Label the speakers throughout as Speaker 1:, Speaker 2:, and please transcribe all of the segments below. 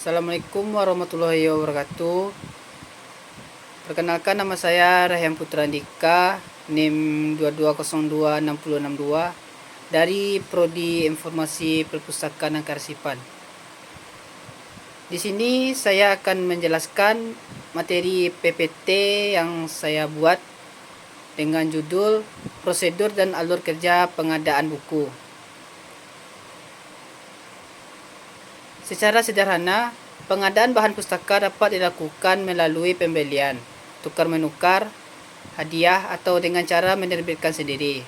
Speaker 1: Assalamualaikum warahmatullahi wabarakatuh. Perkenalkan, nama saya Rahyan Putra Andika, NIM 22026062 dari Prodi Informasi Perpustakaan dan Kearsipan. Di sini saya akan menjelaskan materi PPT yang saya buat dengan judul Prosedur dan Alur Kerja Pengadaan Buku. Secara sederhana, pengadaan bahan pustaka dapat dilakukan melalui pembelian, tukar-menukar, hadiah, atau dengan cara menerbitkan sendiri.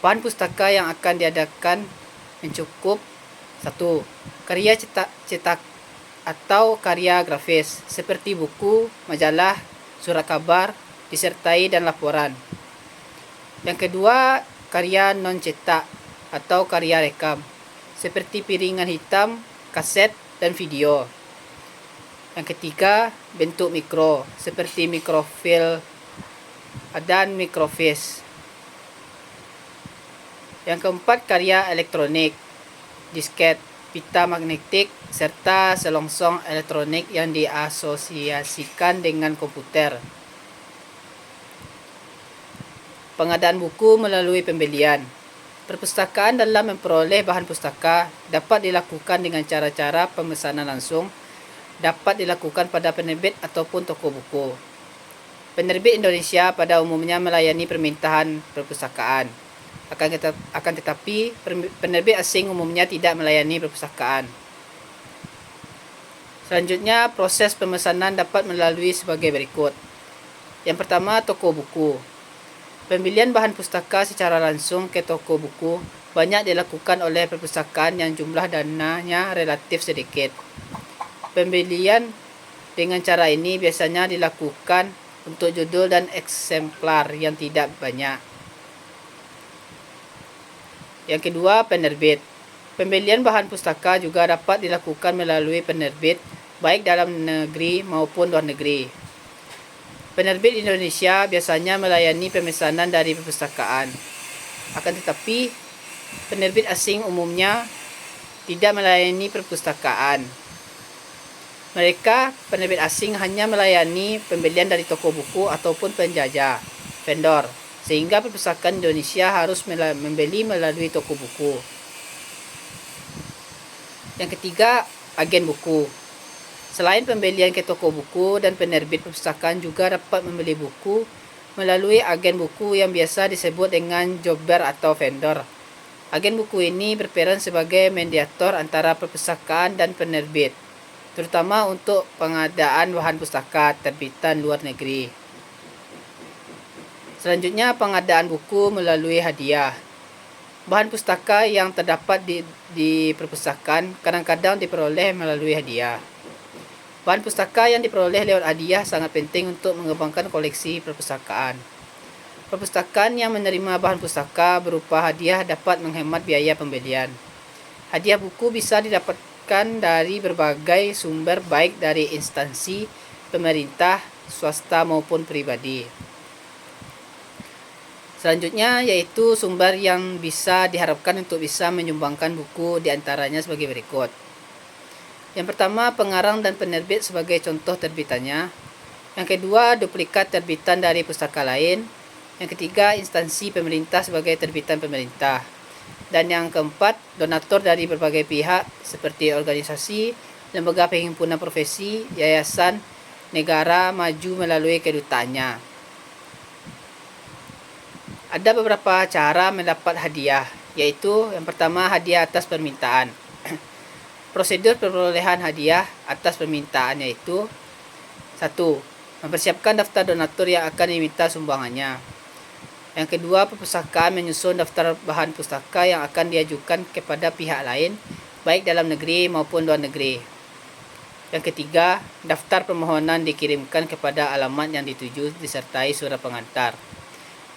Speaker 1: Bahan pustaka yang akan diadakan mencakup 1. Karya cetak atau karya grafis seperti buku, majalah, surat kabar, disertai dan laporan. Yang kedua, karya non-cetak atau karya rekam seperti piringan hitam, kaset, dan video. Yang ketiga, bentuk mikro seperti mikrofilm dan mikrofiche. Yang keempat, karya elektronik, disket, pita magnetik, serta selongsong elektronik yang diasosiasikan dengan komputer. Pengadaan buku melalui pembelian. Perpustakaan dalam memperoleh bahan pustaka dapat dilakukan dengan cara-cara pemesanan langsung, dapat dilakukan pada penerbit ataupun toko buku. Penerbit Indonesia pada umumnya melayani permintaan perpustakaan. Akan tetapi, penerbit asing umumnya tidak melayani perpustakaan. Selanjutnya, proses pemesanan dapat melalui sebagai berikut. Yang pertama, toko buku. Pembelian bahan pustaka secara langsung ke toko buku banyak dilakukan oleh perpustakaan yang jumlah dananya relatif sedikit. Pembelian dengan cara ini biasanya dilakukan untuk judul dan eksemplar yang tidak banyak. Yang kedua, penerbit. Pembelian bahan pustaka juga dapat dilakukan melalui penerbit baik dalam negeri maupun luar negeri. Penerbit Indonesia biasanya melayani pemesanan dari perpustakaan. Akan tetapi, penerbit asing umumnya tidak melayani perpustakaan. Penerbit asing hanya melayani pembelian dari toko buku ataupun penjajah, vendor, sehingga perpustakaan Indonesia harus membeli melalui toko buku. Yang ketiga, agen buku. Selain pembelian ke toko buku dan penerbit perpustakaan juga dapat membeli buku melalui agen buku yang biasa disebut dengan jobber atau vendor. Agen buku ini berperan sebagai mediator antara perpustakaan dan penerbit, terutama untuk pengadaan bahan pustaka terbitan luar negeri. Selanjutnya, pengadaan buku melalui hadiah. Bahan pustaka yang terdapat di perpustakaan kadang-kadang diperoleh melalui hadiah. Bahan pustaka yang diperoleh lewat hadiah sangat penting untuk mengembangkan koleksi perpustakaan. Perpustakaan yang menerima bahan pustaka berupa hadiah dapat menghemat biaya pembelian. Hadiah buku bisa didapatkan dari berbagai sumber baik dari instansi pemerintah, swasta maupun pribadi. Selanjutnya yaitu sumber yang bisa diharapkan untuk bisa menyumbangkan buku, diantaranya sebagai berikut. Yang pertama, pengarang dan penerbit sebagai contoh terbitannya. Yang kedua, duplikat terbitan dari pustaka lain. Yang ketiga, instansi pemerintah sebagai terbitan pemerintah. Dan yang keempat, donatur dari berbagai pihak seperti organisasi, lembaga perhimpunan profesi, yayasan, negara maju melalui kedutaannya. Ada beberapa cara mendapat hadiah, yaitu yang pertama, hadiah atas permintaan. Prosedur perolehan hadiah atas permintaan yaitu 1. Mempersiapkan daftar donatur yang akan diminta sumbangannya. Yang kedua, perpustakaan menyusun daftar bahan pustaka yang akan diajukan kepada pihak lain, baik dalam negeri maupun luar negeri. Yang ketiga, daftar permohonan dikirimkan kepada alamat yang dituju disertai surat pengantar.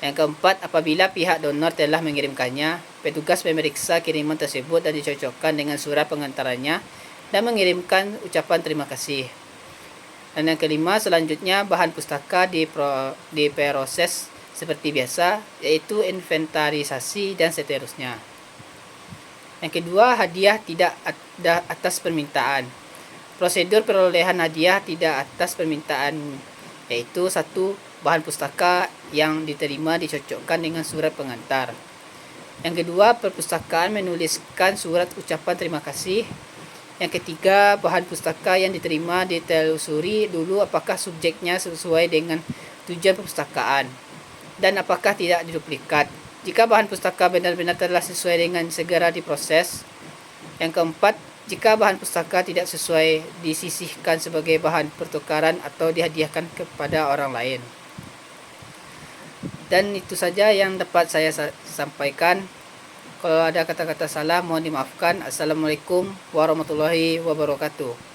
Speaker 1: Yang keempat, apabila pihak donor telah mengirimkannya, petugas memeriksa kiriman tersebut dan dicocokkan dengan surat pengantarannya dan mengirimkan ucapan terima kasih. Dan yang kelima, selanjutnya bahan pustaka diproses seperti biasa, yaitu inventarisasi dan seterusnya. Yang kedua, hadiah tidak ada atas permintaan. Prosedur perolehan hadiah tidak atas permintaan, yaitu 1. Bahan pustaka yang diterima dicocokkan dengan surat pengantar. Yang kedua, perpustakaan menuliskan surat ucapan terima kasih. Yang ketiga, bahan pustaka yang diterima ditelusuri dulu apakah subjeknya sesuai dengan tujuan perpustakaan dan apakah tidak diduplikat. Jika bahan pustaka benar-benar telah sesuai dengan segera diproses. Yang keempat, jika bahan pustaka tidak sesuai disisihkan sebagai bahan pertukaran atau dihadiahkan kepada orang lain. Dan itu saja yang dapat saya sampaikan. Kalau ada kata-kata salah mohon dimaafkan. Assalamualaikum warahmatullahi wabarakatuh.